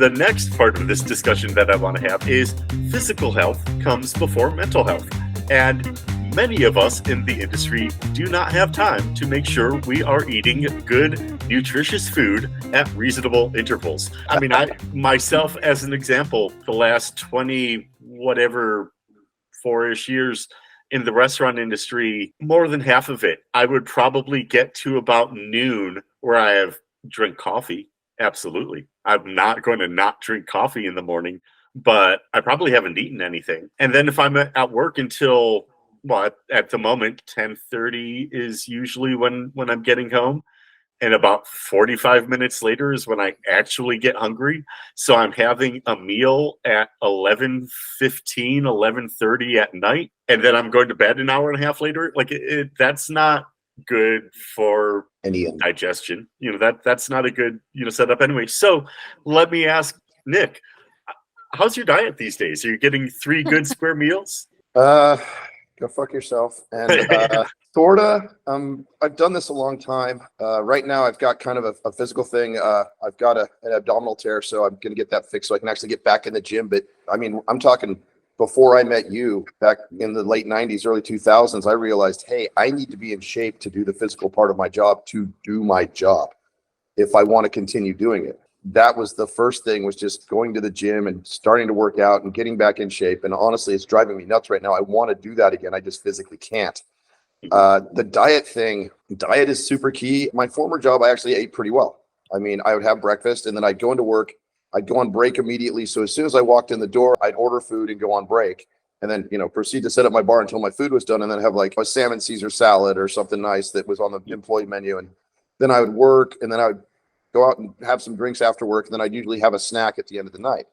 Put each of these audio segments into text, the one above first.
The next part of this discussion that I want to have is physical health comes before mental health. And many of us in the industry do not have time to make sure we are eating good, nutritious food at reasonable intervals. I mean, I myself, as an example, the last 20, whatever, 4-ish years in the restaurant industry, more than half of it, I would probably get to about noon where I have drink coffee. Absolutely. I'm not going to not drink coffee in the morning, but I probably haven't eaten anything. And then if I'm at work until, well, at the moment, 10:30 is usually when I'm getting home. And about 45 minutes later is when I actually get hungry. So I'm having a meal at 11:15, 11:30 at night. And then I'm going to bed an hour and a half later. Like that's not good for digestion. That's not a good, setup anyway. So let me ask Nick, how's your diet these days? Are you getting 3 good square meals? Go fuck yourself. And sorta. I've done this a long time. Right now, I've got kind of a physical thing. I've got an abdominal tear, so I'm gonna get that fixed so I can actually get back in the gym. But I mean, I'm talking before I met you back in the late 90s, early 2000s. I realized, hey, I need to be in shape to do the physical part of my job, to do my job if I want to continue doing it. That was the first thing, was just going to the gym and starting to work out and getting back in shape. And honestly, it's driving me nuts right now. I want to do that again. I just physically can't. The diet is super key. My former job, I actually ate pretty well. I mean, I would have breakfast and then I'd go into work. I'd go on break immediately. So as soon as I walked in the door, I'd order food and go on break. And then, proceed to set up my bar until my food was done, and then have like a salmon Caesar salad or something nice that was on the employee menu. And then I would work, and then I would go out and have some drinks after work. And then I'd usually have a snack at the end of the night.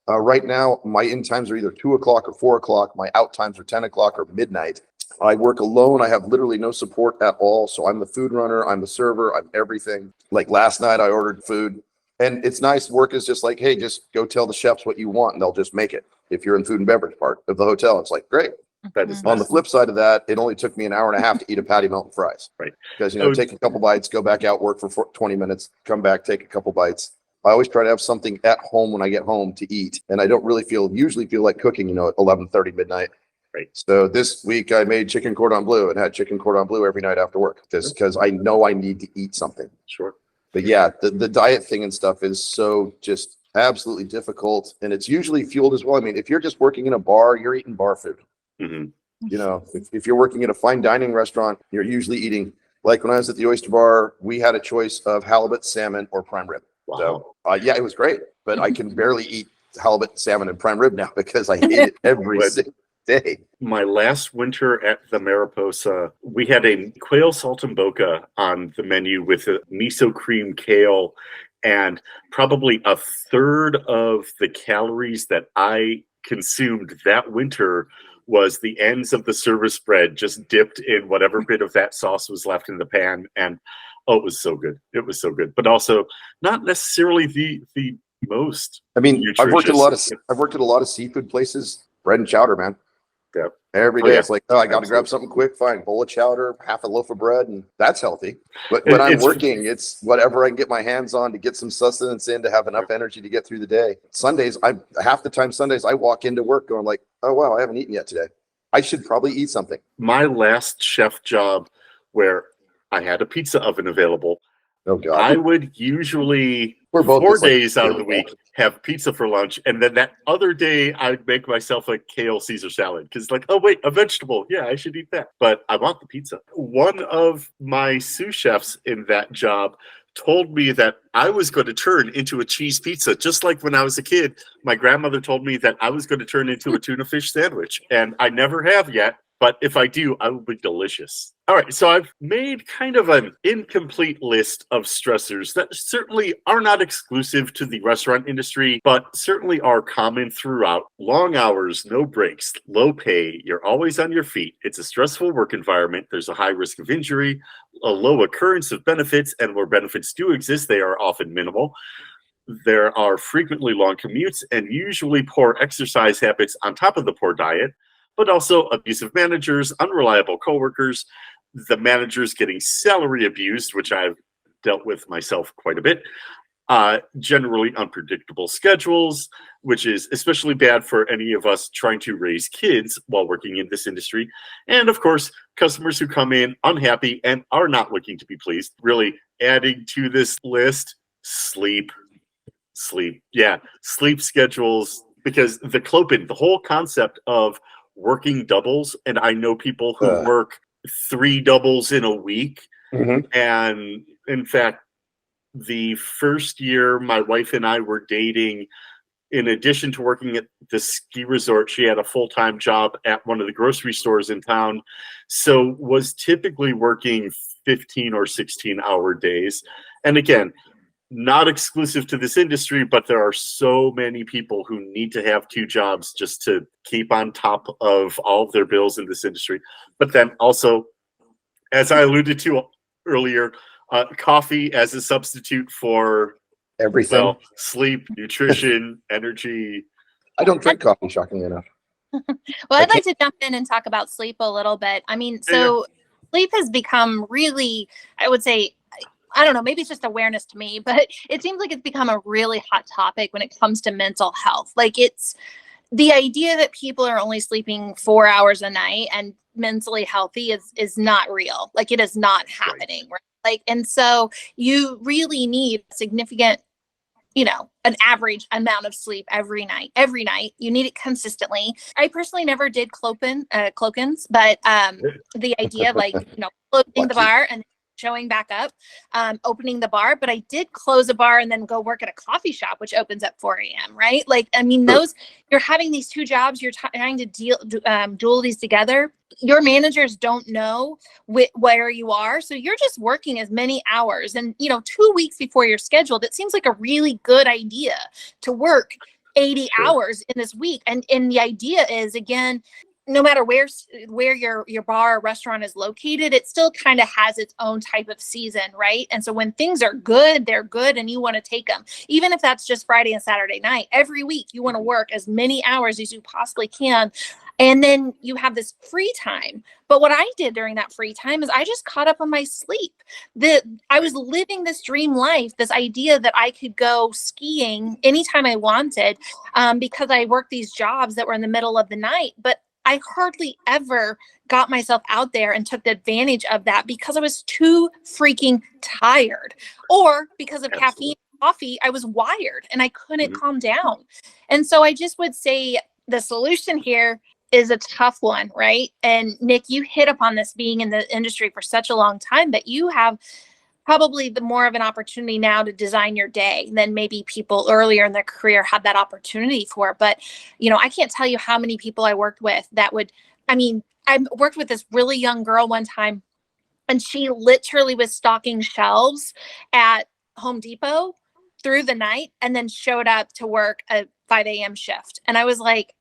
Right now, my in times are either 2 o'clock or 4 o'clock. My out times are 10 o'clock or midnight. I work alone. I have literally no support at all. So I'm the food runner. I'm the server. I'm everything. Like last night, I ordered food. And it's nice. Work is just like, hey, just go tell the chefs what you want and they'll just make it. If you're in food and beverage part of the hotel, it's like, great. That is On the flip side of that, it only took me an hour and a half to eat a patty melt and fries. Right. Because, take a couple bites, go back out, work for 20 minutes, come back, take a couple bites. I always try to have something at home when I get home to eat. And I don't really usually feel like cooking, at 11:30 midnight. Right. So this week I made chicken cordon bleu and had chicken cordon bleu every night after work, just because I know I need to eat something. Sure. But yeah, the diet thing and stuff is so just absolutely difficult. And it's usually fueled as well. I mean, if you're just working in a bar, you're eating bar food. Mm-hmm. If you're working at a fine dining restaurant, you're usually eating, like when I was at the Oyster Bar, we had a choice of halibut, salmon, or prime rib. Wow. So yeah, it was great, but I can barely eat halibut, salmon, and prime rib now because I eat it every single day. My last winter at the Mariposa, we had a quail saltimbocca on the menu with a miso cream kale, and probably a third of the calories that I consumed that winter was the ends of the service bread just dipped in whatever bit of that sauce was left in the pan. And it was so good. It was so good, but also not necessarily the most. I mean, nutritious. I've worked at a lot of seafood places. Bread and chowder, man. Yeah. Every day it's like, I got to grab something quick, fine, bowl of chowder, half a loaf of bread, and that's healthy. But when I'm working, it's whatever I can get my hands on to get some sustenance in, to have enough energy to get through the day. Sundays, half the time I walk into work going like, oh wow, I haven't eaten yet today. I should probably eat something. My last chef job, where I had a pizza oven available, oh God, I would usually 4 days out of the week have pizza for lunch, and then that other day I'd make myself a kale Caesar salad because, like, oh wait, a vegetable, yeah, I should eat that. But I want the pizza. One of my sous chefs in that job told me that I was going to turn into a cheese pizza, just like when I was a kid. My grandmother told me that I was going to turn into a tuna fish sandwich, and I never have yet. But if I do, I will be delicious. All right, so I've made kind of an incomplete list of stressors that certainly are not exclusive to the restaurant industry, but certainly are common throughout. Long hours, no breaks, low pay, you're always on your feet. It's a stressful work environment. There's a high risk of injury, a low occurrence of benefits, and where benefits do exist, they are often minimal. There are frequently long commutes and usually poor exercise habits on top of the poor diet, but also abusive managers, unreliable coworkers, the managers getting salary abused, which I've dealt with myself quite a bit, generally unpredictable schedules, which is especially bad for any of us trying to raise kids while working in this industry. And of course, customers who come in unhappy and are not looking to be pleased. Really adding to this list, sleep. Yeah, sleep schedules, because the whole concept of working doubles, and I know people who work 3 doubles in a week. Mhm. And in fact, the first year my wife and I were dating, in addition to working at the ski resort, she had a full-time job at one of the grocery stores in town. So was typically working 15 or 16-hour days. And again, not exclusive to this industry, but there are so many people who need to have 2 jobs just to keep on top of all of their bills in this industry. But then also, as I alluded to earlier, coffee as a substitute for, Everything. well, sleep, nutrition, energy. I don't drink coffee, shockingly enough. Well, I I'd like can't- to jump in and talk about sleep a little bit. I mean, Yeah. so sleep has become really, I would say, I don't know, maybe it's just awareness to me, but it seems like it's become a really hot topic when it comes to mental health. Like, it's the idea that people are only sleeping 4 hours a night and mentally healthy is not real. Like, it is not happening. Right? Like, and so you really need significant, an average amount of sleep every night. Every night, you need it consistently. I personally never did cloakins, but the idea of, like, closing the bar and showing back up, opening the bar. But I did close a bar and then go work at a coffee shop, which opens at 4 a.m. Right? Like, I mean, you're having these 2 jobs, you're trying to duel these together. Your managers don't know where you are, so you're just working as many hours. And 2 weeks before you're scheduled, it seems like a really good idea to work 80 hours in this week. And the idea is, again, no matter where your bar or restaurant is located, it still kind of has its own type of season, right? And so when things are good, they're good, and you want to take them, even if that's just Friday and Saturday night. Every week, you want to work as many hours as you possibly can. And then you have this free time. But what I did during that free time is I just caught up on my sleep. I was living this dream life, this idea that I could go skiing anytime I wanted, because I worked these jobs that were in the middle of the night. But I hardly ever got myself out there and took advantage of that because I was too freaking tired, or because of caffeine and coffee, I was wired and I couldn't calm down. And so I just would say the solution here is a tough one, right? And Nick, you hit upon this, being in the industry for such a long time, that you have probably the more of an opportunity now to design your day than maybe people earlier in their career had that opportunity for. But, I can't tell you how many people I worked with that I worked with this really young girl one time, and she literally was stocking shelves at Home Depot through the night and then showed up to work a 5 a.m. shift. And I was like,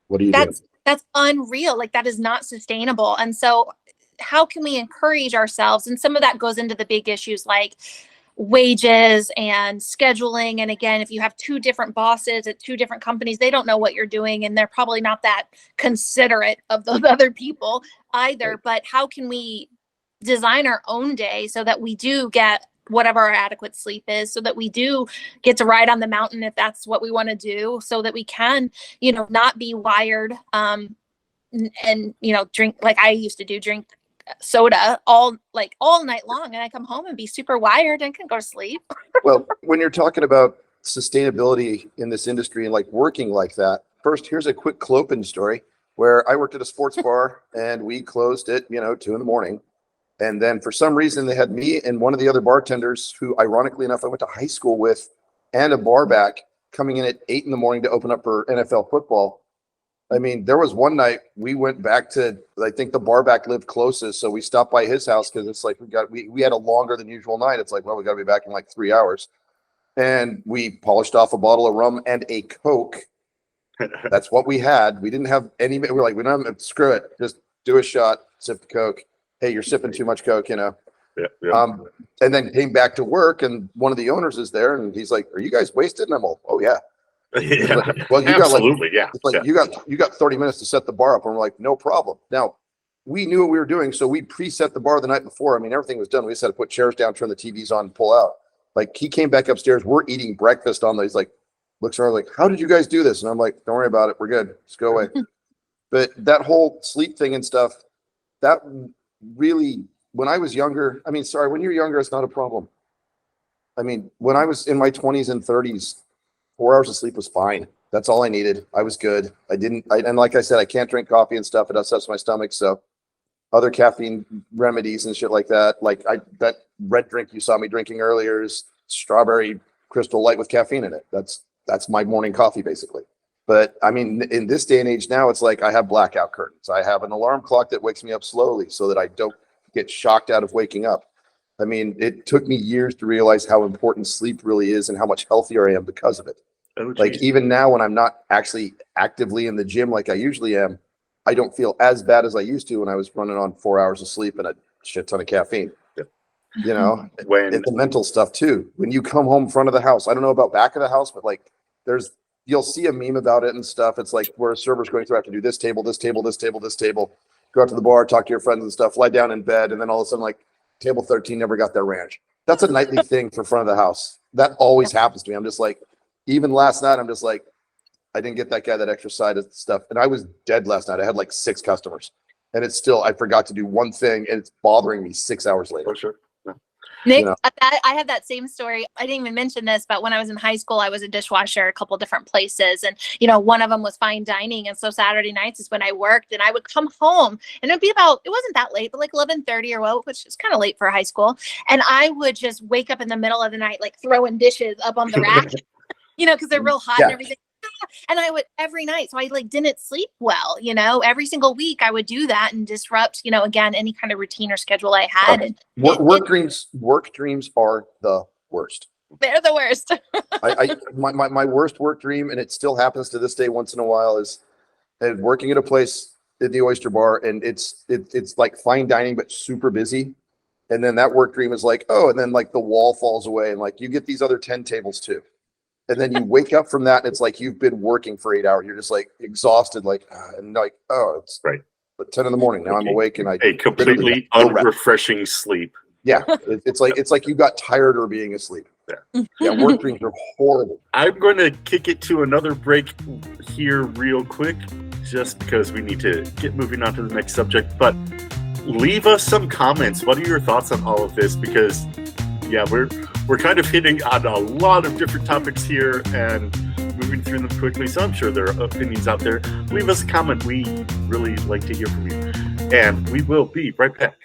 what are you doing? That's unreal. Like, that is not sustainable. And so how can we encourage ourselves? And some of that goes into the big issues like wages and scheduling. And again, if you have 2 different bosses at 2 different companies, they don't know what you're doing, and they're probably not that considerate of those other people either. But how can we design our own day so that we do get whatever our adequate sleep is, so that we do get to ride on the mountain if that's what we want to do, so that we can, not be wired, and drink, like I used to drink soda all night long, and I come home and be super wired and can go to sleep. Well, when you're talking about sustainability in this industry and like working like that, first, here's a quick Clopen story where I worked at a sports bar and we closed at 2 a.m. And then for some reason they had me and one of the other bartenders, who ironically enough I went to high school with, and a bar back, coming in at 8 a.m. to open up for NFL football. I mean, there was one night we went back to, I think the bar back lived closest, so we stopped by his house because it's like we had a longer than usual night. It's like, well, we got to be back in like 3 hours, and we polished off a bottle of rum and a Coke. That's what we had. We didn't have any. We're like, we don't have, screw it, just do a shot, sip the Coke. Hey, you're sipping too much Coke, Yeah. And then came back to work, and one of the owners is there, and he's like, "Are you guys wasted?" And I'm all, "Oh yeah." Yeah. Like, well, you Absolutely, got like, it's like you got 30 minutes to set the bar up, and we're like, no problem. Now, we knew what we were doing, so we preset the bar the night before. I mean, everything was done. We just had to put chairs down, turn the TVs on, pull out. Like he came back upstairs. We're eating breakfast on these, like, looks around like, how did you guys do this? And I'm like, don't worry about it. We're good. Just go away. But that whole sleep thing and stuff, that really, when I was younger, I mean, sorry, when you're younger, it's not a problem. I mean, when I was in my 20s and 30s, 4 hours of sleep was fine. That's all I needed. I was good. And like I said, I can't drink coffee and stuff. It upsets my stomach. So other caffeine remedies and shit like that. Like that red drink you saw me drinking earlier is strawberry crystal light with caffeine in it. That's my morning coffee basically. But I mean, in this day and age now, it's like I have blackout curtains. I have an alarm clock that wakes me up slowly so that I don't get shocked out of waking up. I mean, it took me years to realize how important sleep really is and how much healthier I am because of it. Oh, like even now when I'm not actually actively in the gym like I usually am, I don't feel as bad as I used to when I was running on 4 hours of sleep and a shit ton of caffeine. Yeah. You know, When it's the mental stuff too. When you come home front of the house, I don't know about back of the house, but like you'll see a meme about it and stuff. It's like where a server's going through, I have to do this table, this table, this table, this table, go out to the bar, talk to your friends and stuff, lie down in bed. And then all of a sudden, like table 13 never got their ranch. That's a nightly thing for front of the house. That always happens to me. I'm just like, even last night, I'm just like, I didn't get that guy that extra side of stuff. And I was dead last night. I had like 6 customers and it's still, I forgot to do one thing and it's bothering me 6 hours later. For sure. Nick, You know. I have that same story. I didn't even mention this, but when I was in high school, I was a dishwasher a couple different places. And, one of them was fine dining. And so Saturday nights is when I worked and I would come home and it'd be about, it wasn't that late, but like 11:30 or what, which is kind of late for high school. And I would just wake up in the middle of the night, like throwing dishes up on the rack, because they're real hot and everything. And I would every night. So I didn't sleep well, every single week I would do that and disrupt, again, any kind of routine or schedule I had. And work dreams are the worst. They're the worst. My worst work dream, and it still happens to this day once in a while, is working at a place at the Oyster Bar, and it's like fine dining but super busy. And then that work dream is like, oh, and then like the wall falls away, and like you get these other 10 tables too. And then you wake up from that, and it's like you've been working for 8 hours. You're just like exhausted, and like, oh, it's right. 10 in the morning. Now I'm awake, and a completely unrefreshing sleep. Yeah, it's like you got tireder being asleep. Yeah, work dreams are horrible. I'm going to kick it to another break here real quick, just because we need to get moving on to the next subject. But leave us some comments. What are your thoughts on all of this? Because we're kind of hitting on a lot of different topics here and moving through them quickly. So I'm sure there are opinions out there. Leave us a comment. We really like to hear from you. And we will be right back.